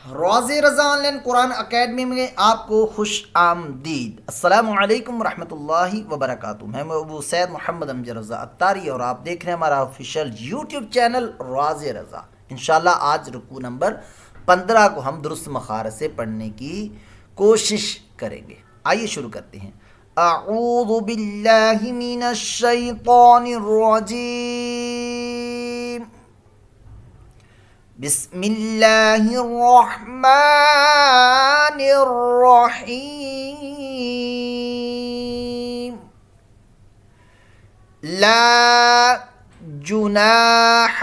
Rows Raza on line Quran academy میں آپ کو خوش آمدید۔ السلام علیکم ورحمۃ اللہ وبرکاتہ۔ میں ابو سید محمد امجد رضا اتاری اور آپ دیکھ رہے ہیں ہمارا آفیشیل یوٹیوب چینل روز رضا۔ انشاءاللہ آج رکوع نمبر 15 کو ہم درست مخارج سے پڑھنے کی کوشش کریں گے۔ آئیے شروع کرتے ہیں۔ اعوذ باللہ من الشیطان الرجیم، بسم اللہ الرحمن الرحیم۔ لا جناح،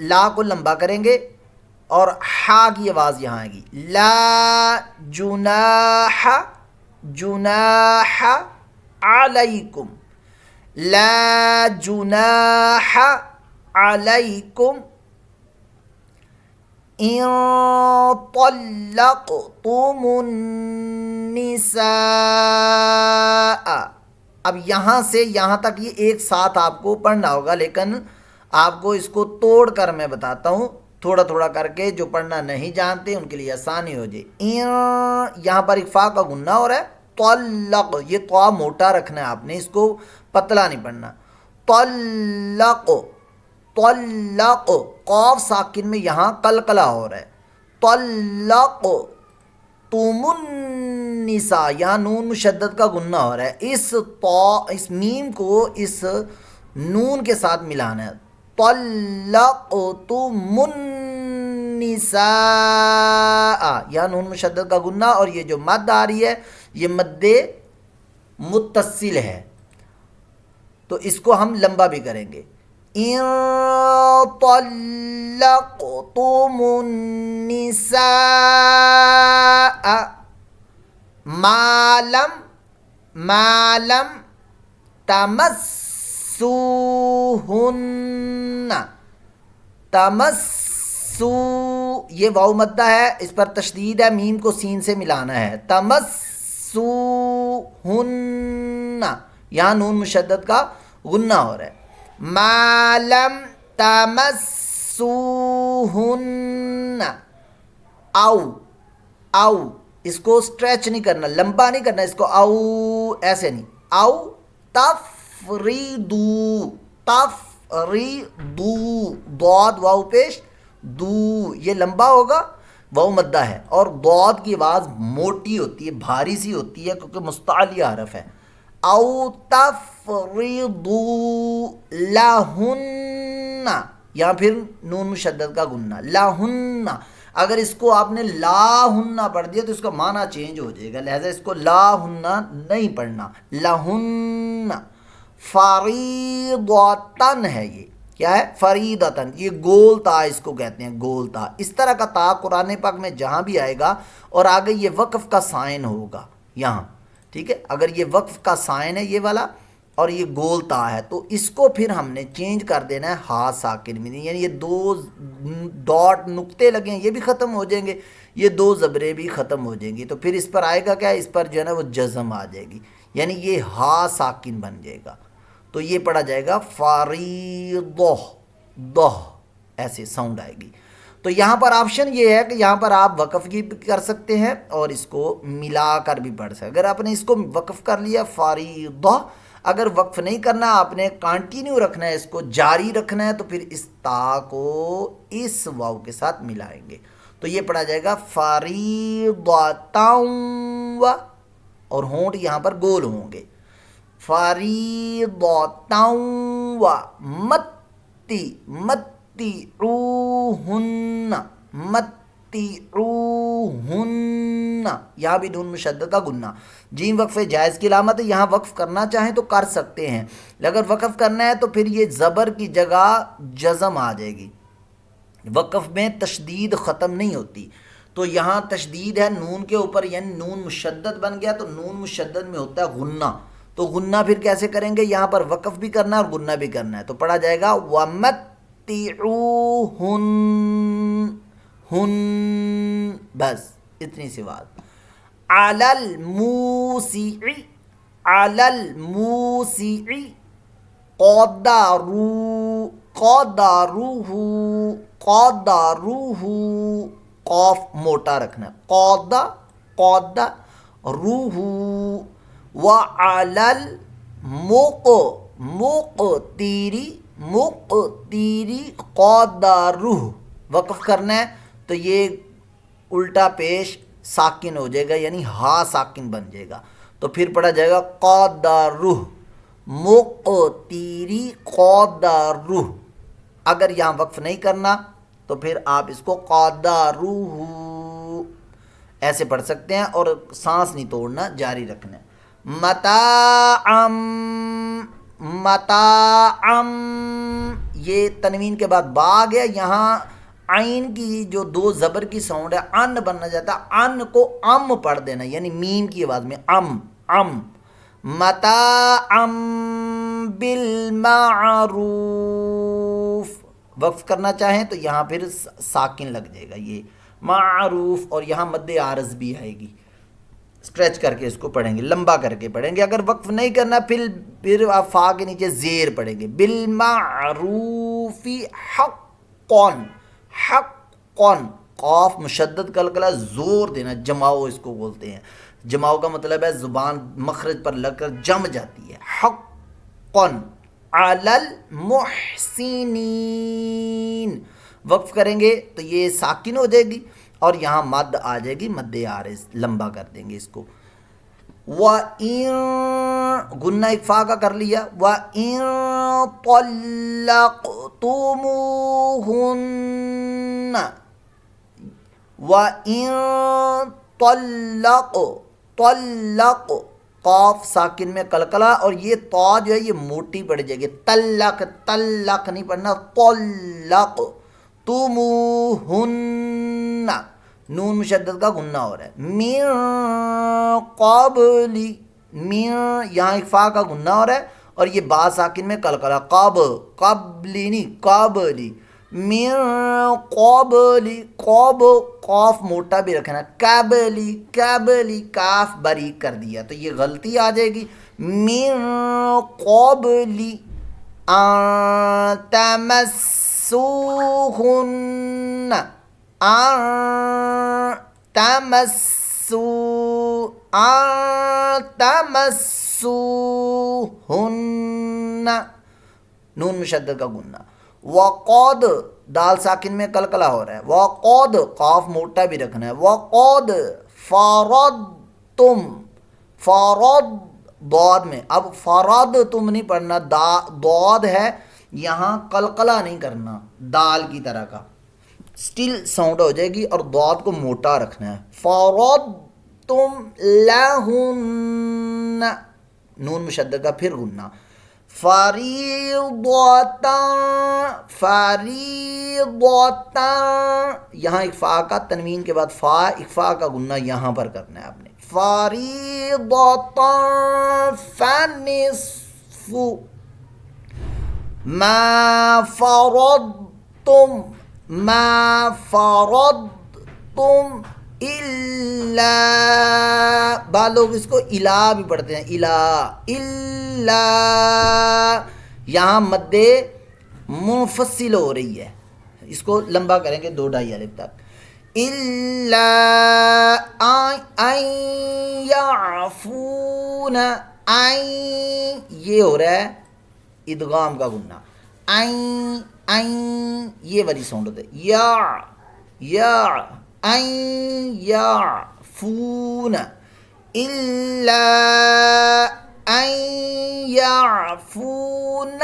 لا کو لمبا کریں گے اور ہا کی آواز یہاں آئے گی۔ لا جناح، جناح علیکم، لا جناح علیکم ان طلقتم النساء۔ اب یہاں سے یہاں تک یہ ایک ساتھ آپ کو پڑھنا ہوگا، لیکن آپ کو اس کو توڑ کر میں بتاتا ہوں تھوڑا تھوڑا کر کے، جو پڑھنا نہیں جانتے ان کے لیے آسانی ہو جائے۔ یہاں پر اکفا کا گنہ ہو رہا ہے۔ طلق، یہ طا موٹا رکھنا ہے آپ نے، اس کو پتلا نہیں پڑھنا۔ طلق، طلق، قاف ساکن میں یہاں قلقلہ ہو رہا ہے۔ طلق تم النساء، یہاں نون مشدد کا گنہ ہو رہا ہے۔ اس میم کو اس نون کے ساتھ ملانا ہے۔ طلق تم النساء، یہاں نون مشدد کا گنہ، اور یہ جو مد آ رہی ہے یہ مد متصل ہے، تو اس کو ہم لمبا بھی کریں گے۔ ان طلقتم النساء ما لم تمسوهن، تمسو، یہ واو مدہ ہے، اس پر تشدید ہے، میم کو سین سے ملانا ہے۔ تمسوهن، یہاں نون مشدد کا غنہ ہو رہا ہے۔ ما لم تمسوهن، او، او، اس کو سٹریچ نہیں کرنا، لمبا نہیں کرنا اس کو، او ایسے نہیں، او تفریدو، تفریدو، ضاد واو پیش دو، یہ لمبا ہوگا، واو مدہ ہے، اور ضاد کی آواز موٹی ہوتی ہے، بھاری سی ہوتی ہے، کیونکہ مستعلیہ حرف ہے۔ او تفریدو لہن، یہاں پھر نون مشدد کا گنہ، لہن، اگر اس کو آپ نے لا ہنہ پڑھ دیا تو اس کا معنی چینج ہو جائے گا، لہذا اس کو لا ہنہ نہیں پڑھنا، لہن۔ فریضتن ہے، یہ کیا ہے؟ فریضتن، یہ گول تا اس کو کہتے ہیں، گول تا۔ اس طرح کا تا قرآن پاک میں جہاں بھی آئے گا اور آگے یہ وقف کا سائن ہوگا یہاں، ٹھیک ہے، اگر یہ وقف کا سائن ہے یہ والا اور یہ گول تا ہے تو اس کو پھر ہم نے چینج کر دینا ہے ہا ساکن میں، یعنی یہ دو ڈاٹ نقطے لگے ہیں یہ بھی ختم ہو جائیں گے، یہ دو زبریں بھی ختم ہو جائیں گی، تو پھر اس پر آئے گا کیا؟ اس پر جو ہے نا وہ جزم آ جائے گی، یعنی یہ ہا ساکن بن جائے گا، تو یہ پڑھا جائے گا فریضہ، دہ ایسے ساؤنڈ آئے گی۔ تو یہاں پر آپشن یہ ہے کہ یہاں پر آپ وقف کی بھی کر سکتے ہیں اور اس کو ملا کر بھی پڑھ سکتے ہیں۔ اگر آپ نے اس کو وقف کر لیا فریضہ، اگر وقف نہیں کرنا، آپ نے کنٹینیو رکھنا ہے، اس کو جاری رکھنا ہے، تو پھر اس تا کو اس واو کے ساتھ ملائیں گے، تو یہ پڑھا جائے گا فریضۃ، اور ہونٹ یہاں پر گول ہوں گے، فریضۃ متی، متعوہن، متعوہن، یہاں بھی نون مشدد کا گنہ۔ جیم وقف جائز کی علامت ہے، یہاں وقف کرنا چاہیں تو کر سکتے ہیں، اگر وقف کرنا ہے تو پھر یہ زبر کی جگہ جزم آ جائے گی، وقف میں تشدید ختم نہیں ہوتی، تو یہاں تشدید ہے نون کے اوپر، یعنی نون مشدد بن گیا، تو نون مشدد میں ہوتا ہے غنہ، تو غنہ پھر کیسے کریں گے؟ یہاں پر وقف بھی کرنا ہے اور غنہ بھی کرنا ہے، تو پڑھا جائے گا وَمَتِّعُوهُنَّ، ہن، بس اتنی سی بات۔ عَلَى الْمُوسِعِ، عَلَى الْمُوسِعِ قَدَرُهُ، قَدَرُهُ، قَدَرُهُ، قاف موٹا رکھنا ہے، قودا قودا، روح وعلل مق مقتیری مقتیری قدرہ، وقف کرنا ہے تو یہ الٹا پیش ساکن ہو جائے گا، یعنی ہا ساکن بن جائے گا، تو پھر پڑھا جائے گا قدرہ مقتیری قدرہ۔ اگر یہاں وقف نہیں کرنا تو پھر آپ اس کو قدرہ ایسے پڑھ سکتے ہیں اور سانس نہیں توڑنا، جاری رکھنا ہے۔ متاعم متاعم، یہ تنوین کے بعد با آ گیا، یہاں عین کی جو دو زبر کی ساؤنڈ ہے ان بننا چاہتا ہے، ان کو ام پڑھ دینا، یعنی میم کی آواز میں ام ام۔ متاعم بالمعروف، وقف کرنا چاہیں تو یہاں پھر ساکن لگ جائے گا یہ معروف، اور یہاں مد عارض بھی آئے گی، اسٹریچ کر کے اس کو پڑھیں گے، لمبا کر کے پڑھیں گے۔ اگر وقف نہیں کرنا پھر آپ فا کے نیچے زیر پڑھیں گے، بالمعروف حقاً حقاً، قاف مشدد قلقلہ زور دینا، جماؤ اس کو بولتے ہیں، جماؤ کا مطلب ہے زبان مخرج پر لگ کر جم جاتی ہے، حقاً علی المحسنین، وقف کریں گے تو یہ ساکن ہو جائے گی اور یہاں مد آ جائے گی، مد عارض، لمبا کر دیں گے اس کو۔ وَإِن، گنہ اکفا کا کر لیا، وَإِن طَلَّقْتُمُوهُنَّ، وَإِن طَلَّق، قاف ساکن میں قلقلہ، اور یہ طا جو ہے یہ موٹی پڑ جائے گی، تلق تلق نہیں پڑھنا، طلق تموہن، نون مشدد کا غنہ ہو رہا ہے، من قبلی، من یہاں اخفاء کا غنہ ہو رہا ہے اور یہ با ساکن میں قلقلہ، قبلی نہیں قبلی، من قبلی، قاف موٹا بھی رکھنا، قبلی قبلی، کاف باریک کر دیا تو یہ غلطی آ جائے گی، من قبلی ان تمسوهن، ان تمسوهن، نون مشدد کا غنہ، وقد دال ساکن میں قلقلہ ہو رہا ہے، وقد قاف موٹا بھی رکھنا ہے، وقد فرضتم، فرض ضاد میں، اب فرض تم نہیں پڑھنا، ضاد ہے یہاں قلقلہ نہیں کرنا دال کی طرح کا، سٹل ساؤنڈ ہو جائے گی اور ضاد کو موٹا رکھنا ہے، فرضتم لہن، نون مشدد کا پھر غنہ، فریضتا، یہاں اخفاء کا تنوین کے بعد فا، اخفاء کا غنہ یہاں پر کرنا ہے آپ نے، فریضتا فنصف ما فرضتم الا، بعض لوگ اس کو الا بھی پڑھتے ہیں، الا، یہاں مد منفصل ہو رہی ہے، اس کو لمبا کریں گے 2 الف تک، الا ان یعفون، یہ ہو رہا ہے ادغام کا غنہ، یہ والی ساؤنڈ ہوتا ہے، ان یعفون، الا ان یعفون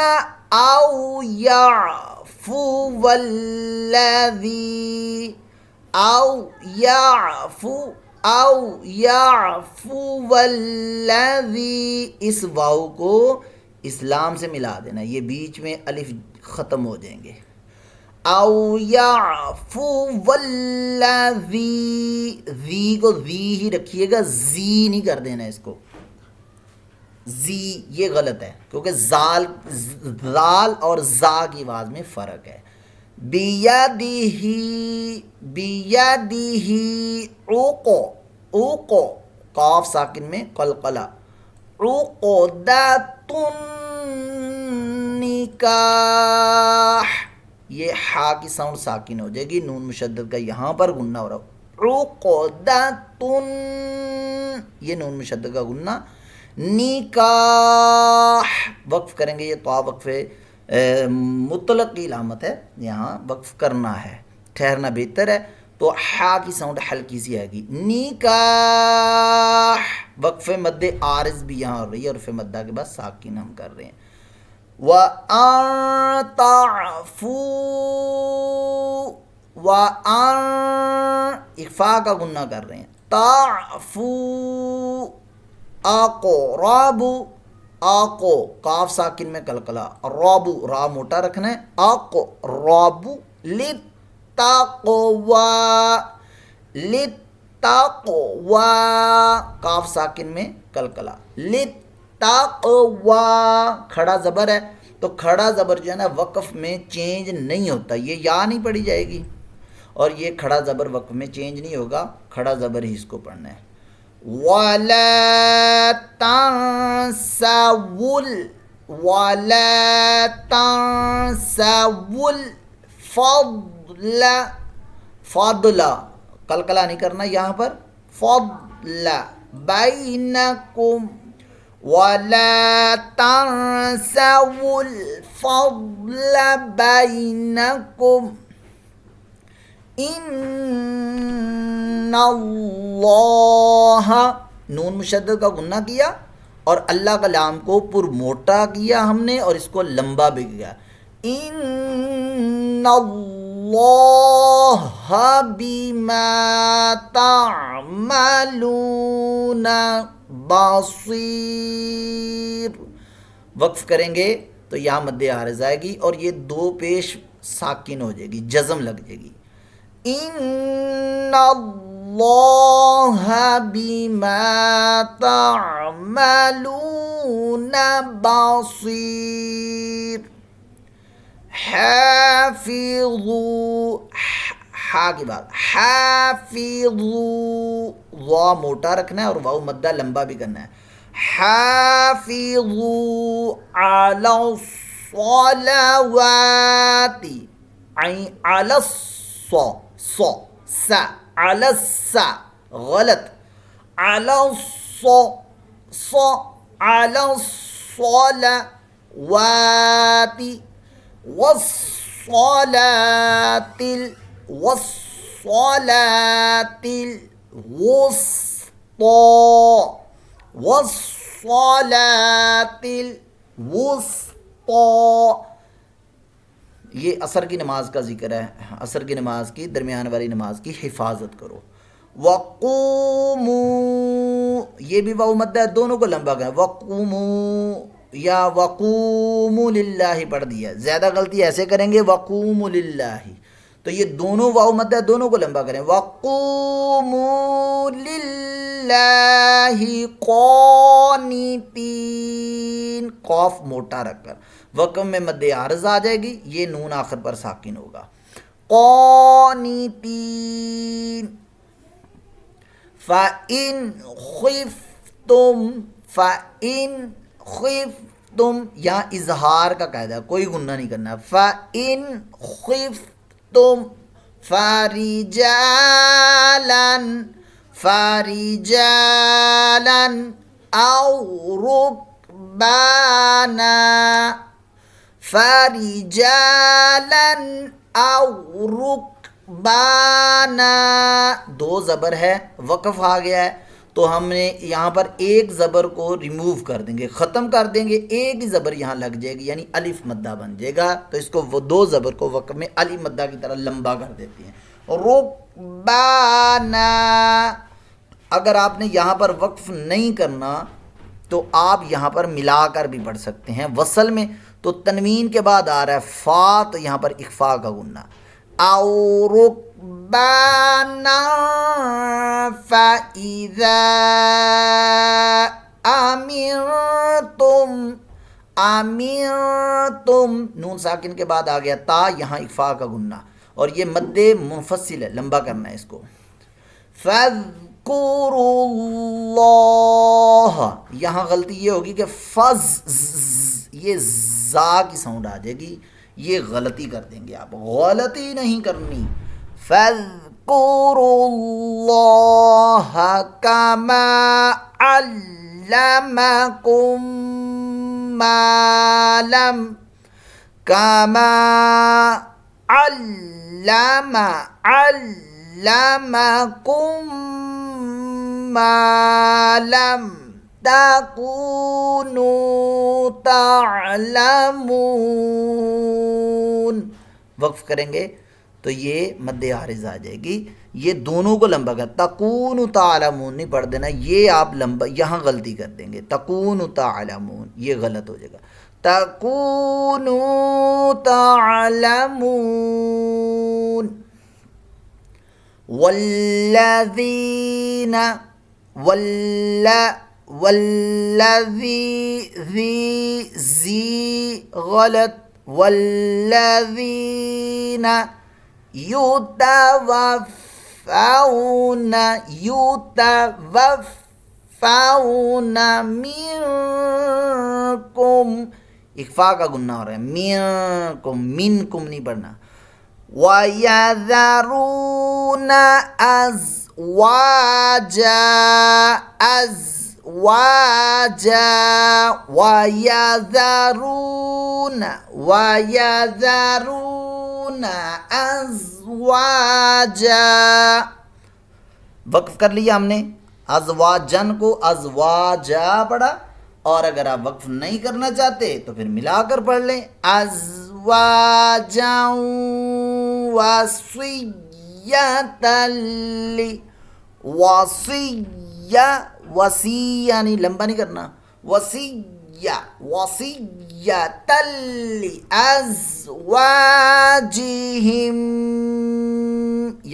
او یعفو الذی، او یعفو الذی، اس واو کو اسلام سے ملا دینا، یہ بیچ میں الف ختم ہو جائیں گے، او یعفو الذی، ذی کو ذی ہی رکھیے گا، زی نہیں کر دینا اس کو، زی یہ غلط ہے کیونکہ زال اور زا کی آواز میں فرق ہے، بیدہی عقو، قاف ساکن میں قلقلہ، عقدۃ النکاح، یہ ہا کی ساؤنڈ ساکن ہو جائے گی، نون مشدد کا یہاں پر غنہ ہو رہا عقدۃن، یہ نون مشدد کا غنہ، نکاح وقف کریں گے، یہ تو وقف مطلق کی علامت ہے، یہاں وقف کرنا ہے، ٹھہرنا بہتر ہے، تو ہا کی ساؤنڈ ہلکی سی آئے گی، نکاح وقف مد عارض بھی یہاں ہو رہی ہے، اور عرف مدہ کے بعد ساکن ہم کر رہے ہیں، وَأَن تَعْفُوا، وَأَن اخفاء کا غنہ کر رہے ہیں، تعفو، اقرب، آقو کاف ساکن میں کلکلا، رابو را موٹا رکھنا ہے، اقرب، للتقوی، للتقوی کاف ساکن میں کلکلا، للتقوی کھڑا زبر ہے، تو کھڑا زبر جو ہے نا وقف میں چینج نہیں ہوتا، یہ یا نہیں پڑھی جائے گی، اور یہ کھڑا زبر وقف میں چینج نہیں ہوگا، کھڑا زبر ہی اس کو پڑھنا ہے، وَلَا تَنْسَوُا، وَلَا تَنْسَوُا الْفَضْلَ، فضل کلکلا نہیں کرنا یہاں پر، فضل بینکم، وَلَا تَنْسَوُا الْفَضْلَ بَيْنَكُمْ ان اللہ، نون مشدد کا غنہ کیا اور اللہ کا لام کو پر موٹا کیا ہم نے، اور اس کو لمبا بھی کیا، ان اللہ بما تعملون بصیر، وقف کریں گے تو یہاں مد عارض آئے گی، اور یہ دو پیش ساکن ہو جائے گی، جزم لگ جائے گی، ان اللہ بما تعملون بصیر، حافظوا، ہا کی بات، حافظوا وا موٹا رکھنا ہے اور واو مدہ لمبا بھی کرنا ہے، حافظوا علی الصلوات، علی الص، ص، سا، علی السا غلط، علی الص، ص، علی الصلوات، والصلاة، والصلاة الوسطى، والصلاة الوسطى، یہ عصر کی نماز کا ذکر ہے، عصر کی نماز کی درمیان والی نماز کی حفاظت کرو، وقوموا، یہ بھی واو مدہ ہے، دونوں کو لمبا کریں، وقوموا یا وقوموا للہ پڑھ دیا، زیادہ غلطی ایسے کریں گے وقوموا للہ، تو یہ دونوں واو مدہ ہے، دونوں کو لمبا کریں، وقوموا للہ قانتین، قاف موٹا رکھ کر، وقم میں مد عارض آ جائے گی، یہ نون آخر پر ساکن ہوگا، قانتین، فَإِنْ خِفْتُمْ، فَإِنْ خِفْتُمْ یہاں اظہار کا قاعدہ، کوئی غنہ نہیں کرنا، فَإِنْ خِفْتُمْ فَرِجَالًا، فَرِجَالًا أَوْ رُكْبَانًا، فَرِجَالًا أَوْ رُكْبَانًا، دو زبر ہے، وقف آ گیا ہے، تو ہم نے یہاں پر ایک زبر کو ریموو کر دیں گے، ختم کر دیں گے، ایک ہی زبر یہاں لگ جائے گی، یعنی الف مدہ بن جائے گا، تو اس کو وہ دو زبر کو وقف میں الف مدہ کی طرح لمبا کر دیتے ہیں، رکبانا، اگر آپ نے یہاں پر وقف نہیں کرنا تو آپ یہاں پر ملا کر بھی پڑھ سکتے ہیں، وصل میں تو تنوین کے بعد آ رہا ہے فا، تو یہاں پر اخفاء کا غنہ، او رکبانا فَإِذَا أَمِنْتُمْ، آمِنْتُمْ نون ساکن کے بعد آ گیا تا، یہاں اخفاء کا غنہ، اور یہ مد منفصل ہے، لمبا کرنا ہے اس کو، فَاذْكُرُوا اللَّهَ، یہاں غلطی یہ ہوگی کہ فَز، یہ زا کی ساؤنڈ آ جائے گی، یہ غلطی کر دیں گے آپ، غلطی نہیں کرنی. فَاذْكُرُوا اللَّهَ كَمَا عَلَّمَكُم مَّا لَمْ كَمَا عَلَّمَكُم مَّا لَمْ تَكُونُوا تَعْلَمُونَ. وقف کریں گے تو یہ مد عارض آ جائے گی. یہ دونوں کو لمبا کر، تکون تعلمون نہیں پڑھ دینا، یہ آپ لمبا یہاں غلطی کر دیں گے، تکون تعلمون یہ غلط ہو جائے گا. تکون تعلمون. والذین والذی غلط. والذین یتوفون منکم، اخفا کا گناہ ہو رہا ہے، منکم، منکم نہیں پڑھنا. وَيَذَرُونَ أَزْوَاجًا وَيَذَرُونَ أَزْوَاجًا. وقف کر لیا ہم نے، ازواجن کو ازواجا پڑھا، اور اگر آپ وقف نہیں کرنا چاہتے تو پھر ملا کر پڑھ لیں، ازواجا وصیہ نہیں، لمبا نہیں کرنا، وصیۃ لازواجہم.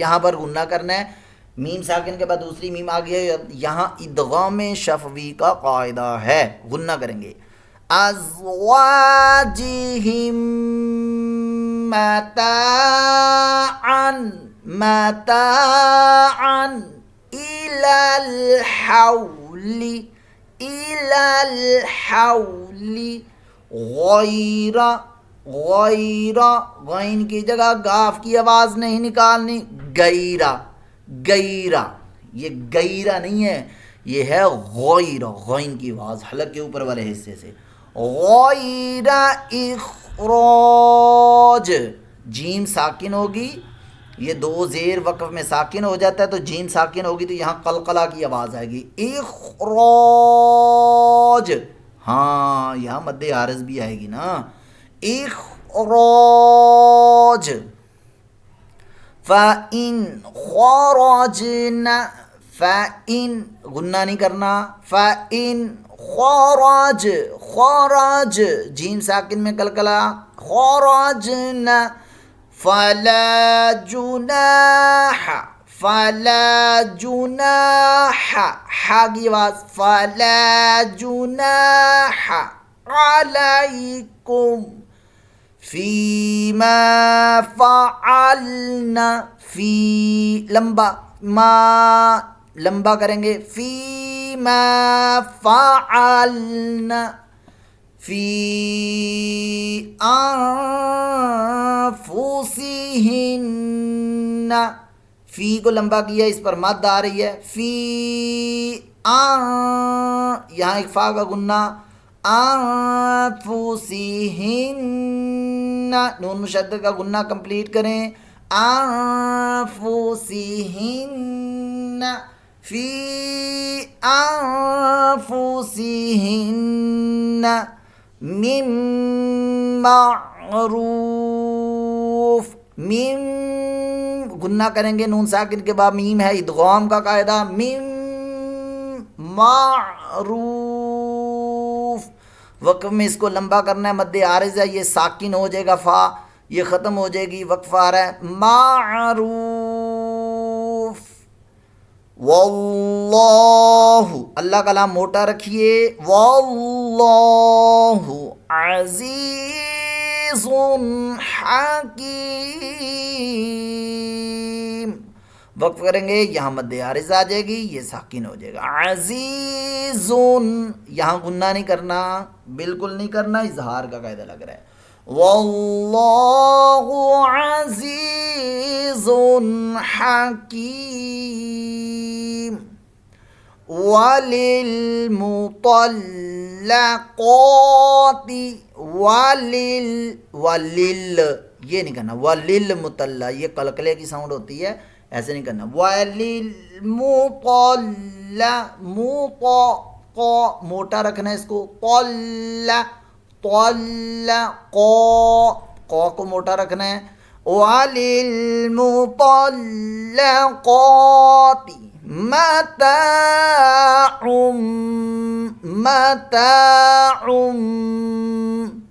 یہاں پر غنہ کرنا ہے، میم ساکن کے بعد دوسری میم آ گئی ہے، یہاں ادغام شفوی کا قاعدہ ہے، غنہ کریں گے. ازواجہم متاعا الی الحول غیر غین کی جگہ گاف کی آواز نہیں نکالنی، غیرہ، یہ غیرہ نہیں ہے، یہ ہے غیر، غین کی آواز حلق کے اوپر والے حصے سے. غیر اخراج، جیم ساکن ہوگی، یہ دو زیر وقف میں ساکن ہو جاتا ہے تو جیم ساکن ہوگی تو یہاں قلقلہ کی آواز آئے گی، اخراج. ہاں یہاں مد عارض بھی آئے گی نا، اخراج. فَإِنْ خَرَجْنَا، فَإِنْ غنہ نہیں کرنا، فَإِنْ خرج جیم ساکن میں کلکلا، خرجنا فلا جناح حا کی آواز، فلا جناح علیکم فیما فعلنا، فی لمبا، ما لمبا کریں گے، فیما فعلنا فی انفسہن، فی کو لمبا کیا، اس پر مد آ رہی ہے، فی یہاں اخفا کا گنہ، انفسہن، نون مشدد کا گنہ کمپلیٹ کریں، انفسہن فی انفسہن من معروف، من گنہ کریں گے، نون ساکن کے بعد میم ہے، ادغام کا قاعدہ، من معروف. وقف میں اس کو لمبا کرنا ہے، مد عارض ہے، یہ ساکن ہو جائے گا، فا یہ ختم ہو جائے گی، وقف آ رہا ہے، معروف. واللہ، اللہ کا لام موٹا رکھیے، واللہ عزیز حکیم. وقف کریں گے، یہاں مد عارض آ جائے گی، یہ ساکن ہو جائے گا، عزیز، یہاں غنہ نہیں کرنا، بالکل نہیں کرنا، اظہار کا قاعدہ لگ رہا ہے، واللہ عزیز حکیم وللمطلقات ولل یہ نہیں کرنا، وللمطلع یہ قلقلے کی ساؤنڈ ہوتی ہے، ایسے نہیں کرنا، وللمطلع موٹا رکھنا ہے اس کو، قو کو موٹا رکھنا ہے، وَلِلْمُطَلَّقَاتِ مَتَاعٌ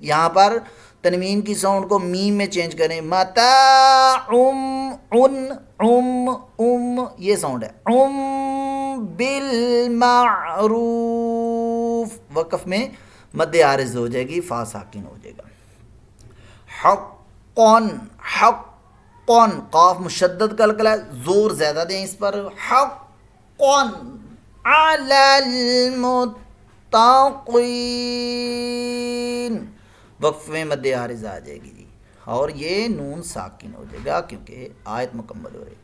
یہاں پر تنوین کی ساؤنڈ کو میم میں چینج کریں، متاع یہ ساؤنڈ ہے، بالمعروف وقف میں مد عارض ہو جائے گی، فا ساکن ہو جائے گا، حقاً قاف مشدد قلقلہ ہے، زور زیادہ دیں اس پر، حقاً علی المتقین وقف میں مد عارض آ جائے گی جی، اور یہ نون ساکن ہو جائے گا کیونکہ آیت مکمل ہو رہی ہے،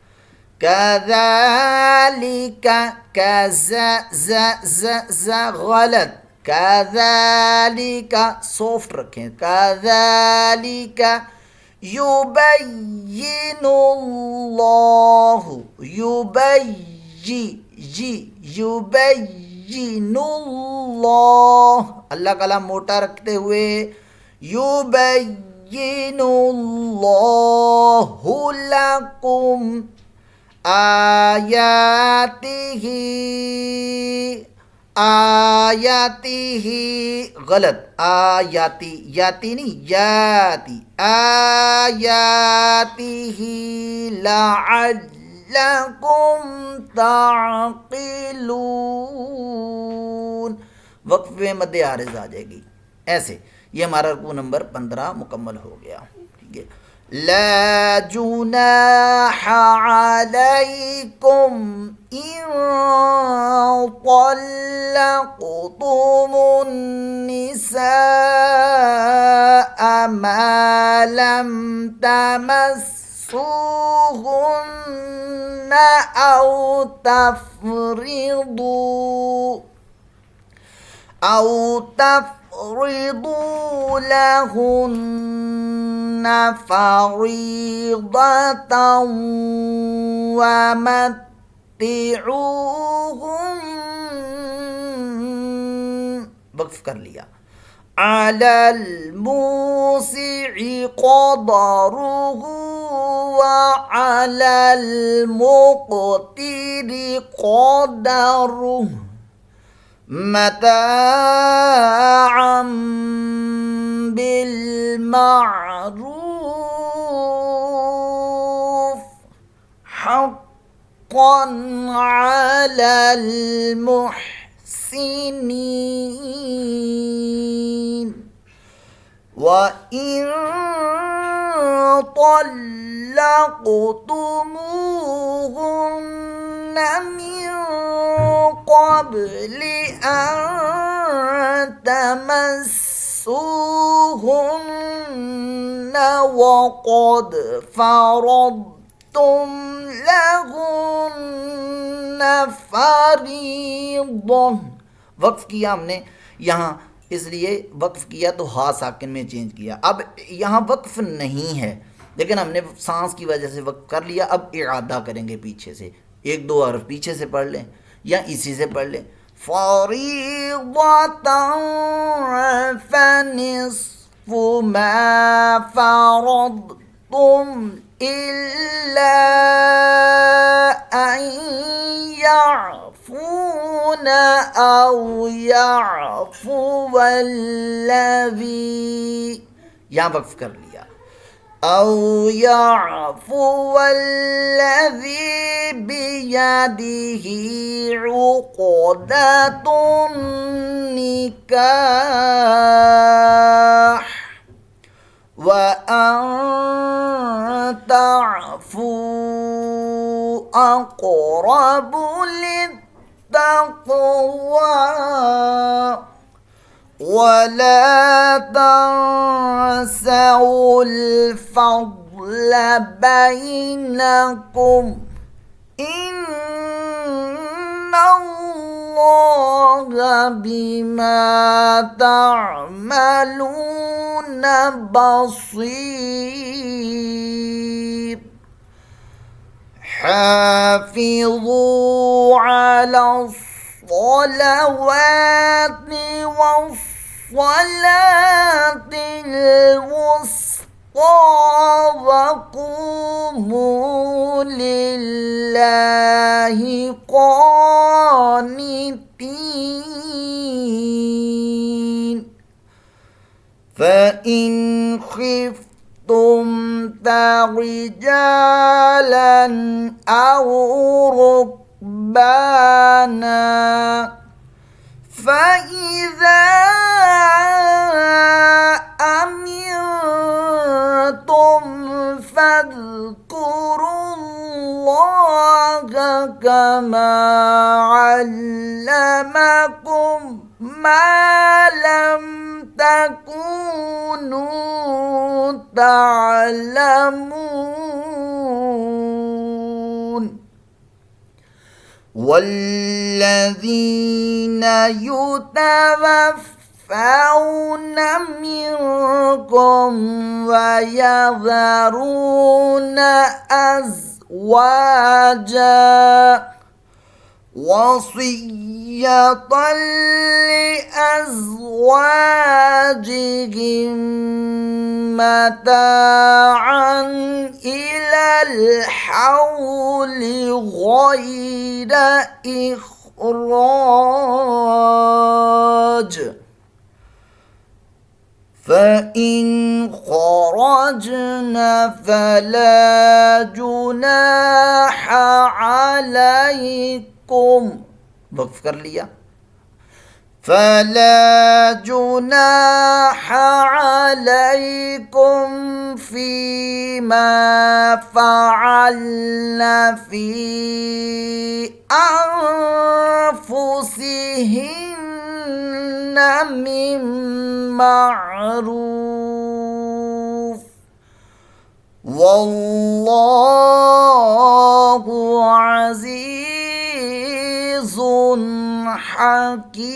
کذالک غلط، کذالک سافٹ رکھیں، کذالک یبین اللہ یبین اللہ اللہ کا لام موٹا رکھتے ہوئے، یبین اللہ لکم آیاتہ غلط، آیاتی یاتی نہیں یاتی، آیاتہ لعلکم تعقلون وقف میں مد عارض آ جائے گی ایسے، یہ ہمارا رکوع نمبر 15 مکمل ہو گیا، ٹھیک ہے، لا جناح علیکم ان طلقتم النساء ما لم تمسوهن أو تفرضوا لهن فريضة ومتعوهن وقف کر لیا، علی الموسع قدره وعلى المقتر قدره متاعا بالمعروف حقا على المحسنين وَإِن طَلَّقْتُمُوهُنَّ مِن قَبْلِ أَن تَمَسُّوهُنَّ وَقَدْ فَرَضْتُمْ لَهُنَّ فَرِيضَةً وقف کیا ہم نے یہاں، اس لیے وقف کیا تو ہا ساکن میں چینج کیا، اب یہاں وقف نہیں ہے لیکن ہم نے سانس کی وجہ سے وقف کر لیا، اب اعادہ کریں گے پیچھے سے، ایک دو حرف پیچھے سے پڑھ لیں یا اسی سے پڑھ لیں، فَرِيضَةً فَنِصْفُ مَا فَرَضْتُمْ إِلَّا أَن يَعْفُونَ أَوْ يَعْفُوَ الَّذِي یہاں وقف کر لیا، أَوْ يَعْفُوَ الَّذِي بِيَدِهِ عُقْدَةُ النِّكَاحِ وَأَن تَعْفُوا أَقْرَبُ لِلتَّقْوَى ولا تنسوا الفضل بينكم إن الله بما تعملون بصير حافظوا على الصلوات والصلاة الوسطى وقوموا لله قانتين فإن خفتم فرجالا أو ركبانا فإذا أمنتم فاذكروا الله كما علمكم ما لم تكونوا تعلمون والذين يتوفون منكم ويذرون أزواجا وصية لأزواجهم متاعا إلى الحول غير إخراج فإن خرجن فلا جناح عليكم وقف کر لیا فلا جناح عليكم فيما فعلن في أنفسهن من معروف والله عزيز حكيم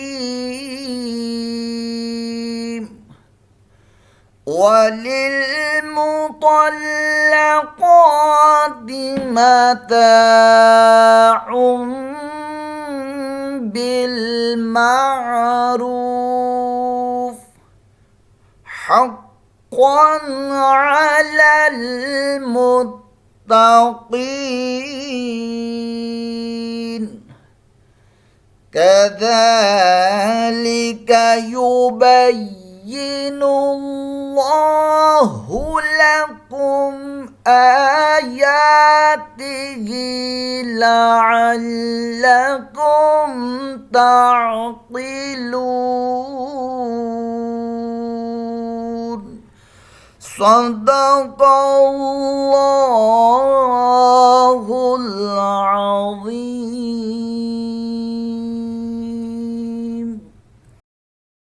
وللمطلقات متاع بالمعروف حقا على المتقين كذلك يبين الله لكم آياته لعلكم تعقلون صدق الله